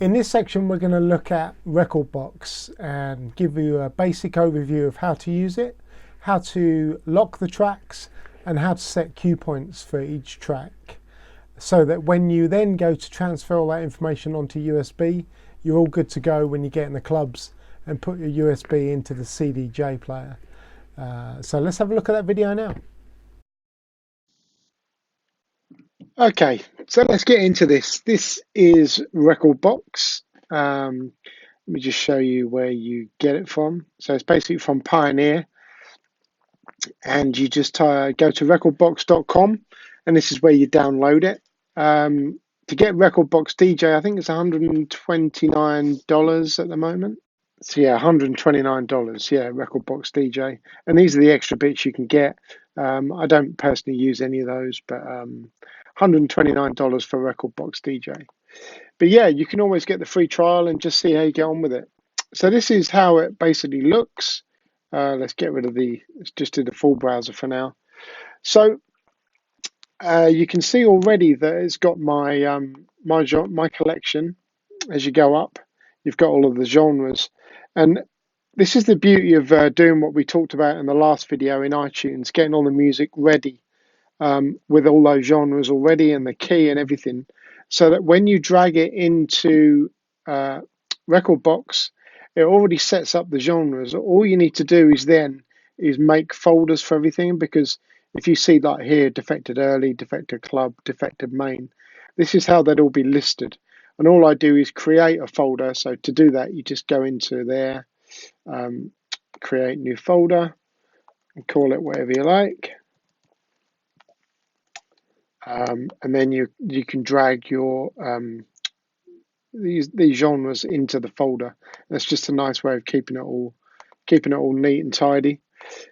In this section, we're going to look at Rekordbox and give you a basic overview of how to use it, how to lock the tracks, and how to set cue points for each track, so that when you then go to transfer all that information onto USB, you're all good to go when you get in the clubs and put your USB into the CDJ player. So let's have a look at that video now. Okay, so let's get into this. This is Rekordbox. Let me just show you where you get it from. So it's basically from Pioneer, and you just go to rekordbox.com, and this is where you download it. To get Rekordbox DJ, I think it's $129 at the moment. So yeah, $129. Yeah, Rekordbox DJ, and these are the extra bits you can get. I don't personally use any of those, but $129 for Rekordbox DJ. But yeah, you can always get the free trial and just see how you get on with it. So this is how it basically looks. Let's get rid of let's just do the full browser for now. So you can see already that it's got my my collection. As you go up, you've got all of the genres, and this is the beauty of doing what we talked about in the last video in iTunes, getting all the music ready with all those genres already and the key and everything, so that when you drag it into Rekordbox, it already sets up the genres. All you need to do is make folders for everything, because if you see like here, defected early, defected club, defected main, this is how they'd all be listed. And all I do is create a folder. So to do that, you just go into there, create new folder, and call it whatever you like. And then you can drag your these genres into the folder. That's just a nice way of keeping it all neat and tidy.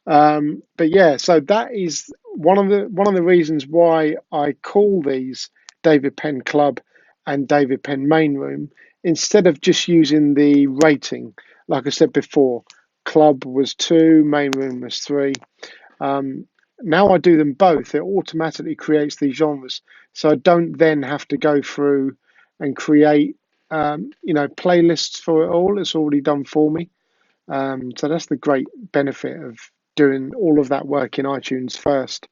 But yeah, so that is one of the reasons why I call these David Penn Club and David Penn Main Room, instead of just using the rating. Like I said before, club was 2, main room was 3. Now I do them both, it automatically creates these genres, so I don't then have to go through and create playlists for it all. It's already done for me. So that's the great benefit of doing all of that work in iTunes first,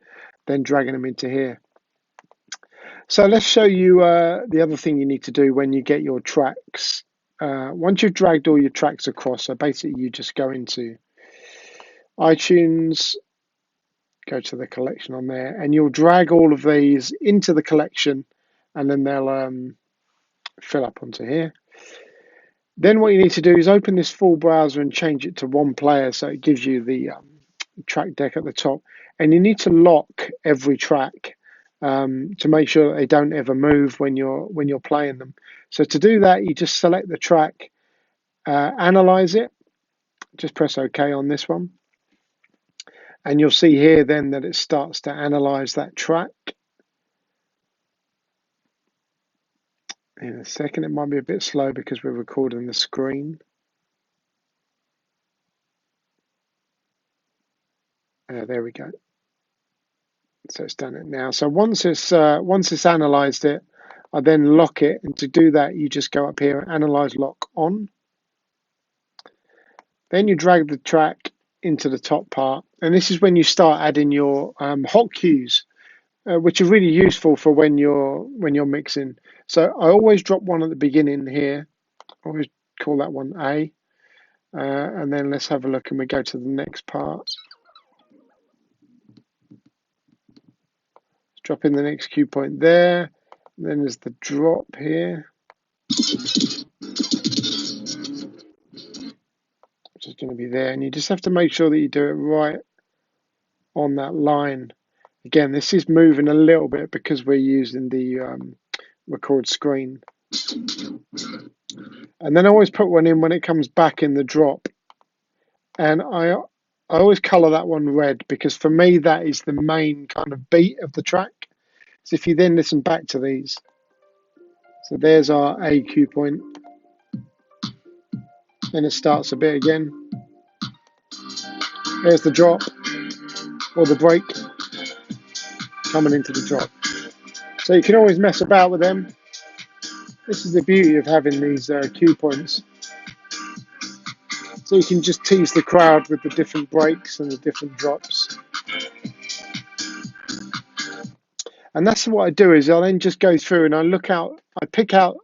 then dragging them into here. So let's show you the other thing you need to do when you get your tracks. Once you've dragged all your tracks across, so basically you just go into iTunes, go to the collection on there, and you'll drag all of these into the collection, and then they'll fill up onto here. Then what you need to do is open this full browser and change it to one player, so it gives you the track deck at the top. And you need to lock every track to make sure that they don't ever move when you're playing them. So to do that, you just select the track, analyze it, just press OK on this one. And you'll see here then that it starts to analyze that track. In a second, it might be a bit slow because we're recording the screen. There we go. So it's done it now. So once it's analyzed it, I then lock it. And to do that, you just go up here and analyze lock on. Then you drag the track into the top part, and this is when you start adding your hot cues, which are really useful for when you're mixing. So I always drop one at the beginning here. I always call that one A, and then let's have a look, and we go to the next part. Drop in the next cue point there. And then there's the drop here, which is going to be there, and you just have to make sure that you do it right on that line. Again, this is moving a little bit because we're using the record screen. And then I always put one in when it comes back in the drop. And I always color that one red, because for me that is the main kind of beat of the track. So if you then listen back to these, so there's our A cue point. Then it starts a bit again. There's the drop or the break coming into the drop. So you can always mess about with them This is the beauty of having these cue points. So you can just tease the crowd with the different breaks and the different drops. And that's what I do, is I'll then just go through and I pick out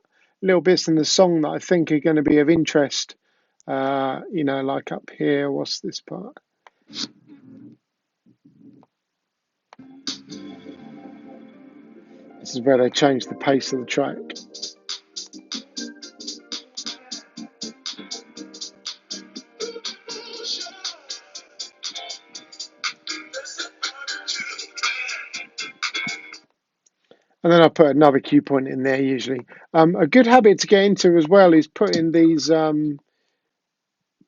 little bits in the song that I think are going to be of interest. You know, like up here, what's this part? This is where they change the pace of the track. And then I put another cue point in there usually. A good habit to get into as well is putting these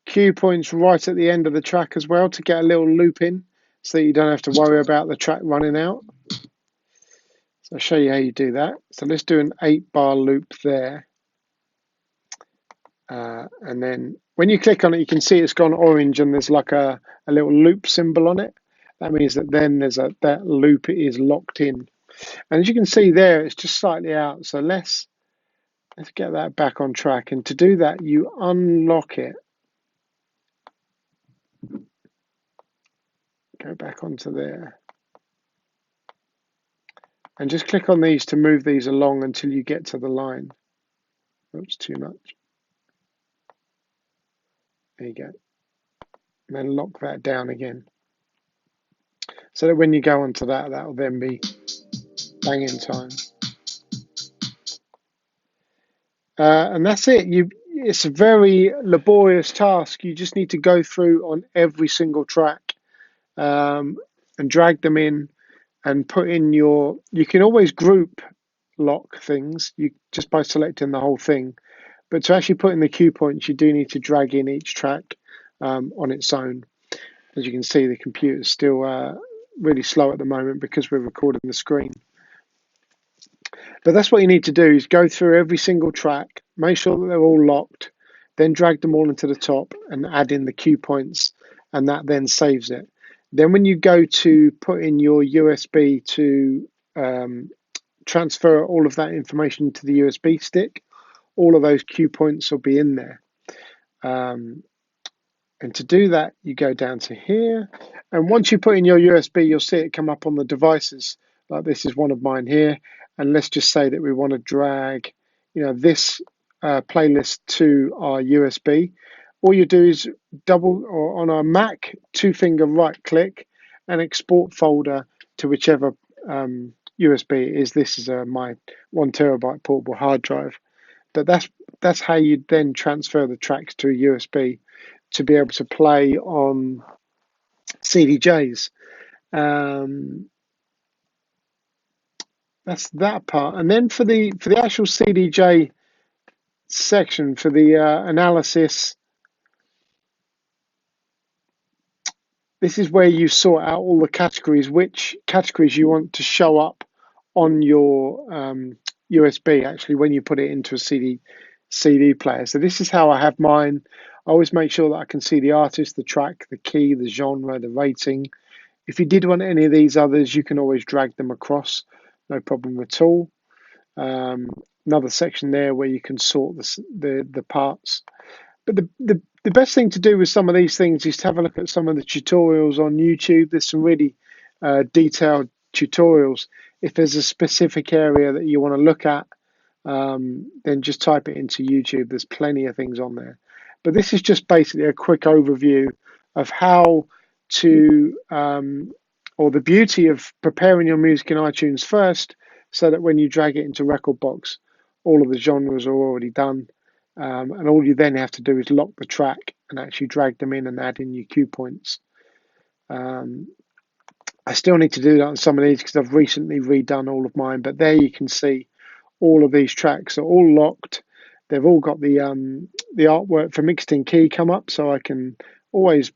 cue points right at the end of the track as well, to get a little loop in, so that you don't have to worry about the track running out. So I'll show you how you do that. So let's do an 8-bar loop there. And then when you click on it, you can see it's gone orange and there's like a little loop symbol on it. That means that then that loop is locked in. And as you can see there, it's just slightly out. So let's get that back on track. And to do that, you unlock it. Go back onto there. And just click on these to move these along until you get to the line. Oops, too much. There you go. And then lock that down again. So that when you go onto that, that will then be bang in time. And that's it. It's a very laborious task. You just need to go through on every single track and drag them in and put in your. You can always group lock things just by selecting the whole thing, but to actually put in the cue points, you do need to drag in each track on its own. As you can see, the computer's still really slow at the moment because we're recording the screen. But that's what you need to do, is go through every single track, make sure that they're all locked, then drag them all into the top and add in the cue points, and that then saves it. Then when you go to put in your USB to transfer all of that information to the USB stick, all of those cue points will be in there. And to do that, you go down to here. And once you put in your USB, you'll see it come up on the devices. Like this is one of mine here. And let's just say that we want to drag, this playlist to our USB. All you do is or on our Mac, 2-finger right click and export folder to whichever USB it is. This is my 1 terabyte portable hard drive. But that's how you then transfer the tracks to a USB to be able to play on CDJs. That's that part. And then for the actual CDJ section, for the analysis, this is where you sort out all the categories, which categories you want to show up on your USB, actually, when you put it into a CD player. So this is how I have mine. I always make sure that I can see the artist, the track, the key, the genre, the rating. If you did want any of these others, you can always drag them across, no problem at all. Another section there where you can sort the parts. But the best thing to do with some of these things is to have a look at some of the tutorials on YouTube. There's some really detailed tutorials. If there's a specific area that you want to look at, then just type it into YouTube. There's plenty of things on there. But this is just basically a quick overview of how to, or the beauty of preparing your music in iTunes first, so that when you drag it into Rekordbox, all of the genres are already done. And all you then have to do is lock the track and actually drag them in and add in your cue points. I still need to do that on some of these because I've recently redone all of mine, but there you can see all of these tracks are all locked. They've all got the artwork for mixed in key come up, so I can always,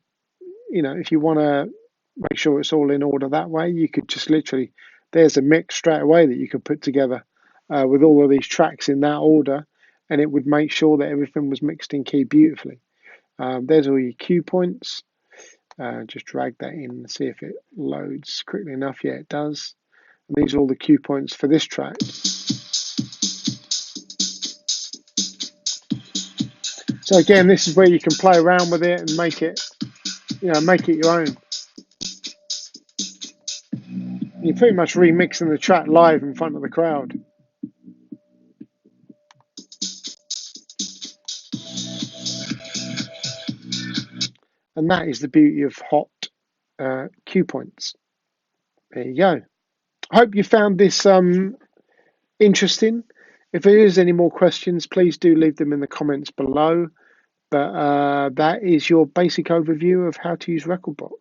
if you want to make sure it's all in order that way, you could just literally, there's a mix straight away that you could put together with all of these tracks in that order, and it would make sure that everything was mixed in key beautifully. There's all your cue points. Just drag that in and see if it loads quickly enough. Yeah, it does. And these are all the cue points for this track. So again, this is where you can play around with it and make it, make it your own. You're pretty much remixing the track live in front of the crowd. And that is the beauty of hot cue points. There you go. I hope you found this interesting. If there is any more questions, please do leave them in the comments below. But that is your basic overview of how to use Rekordbox.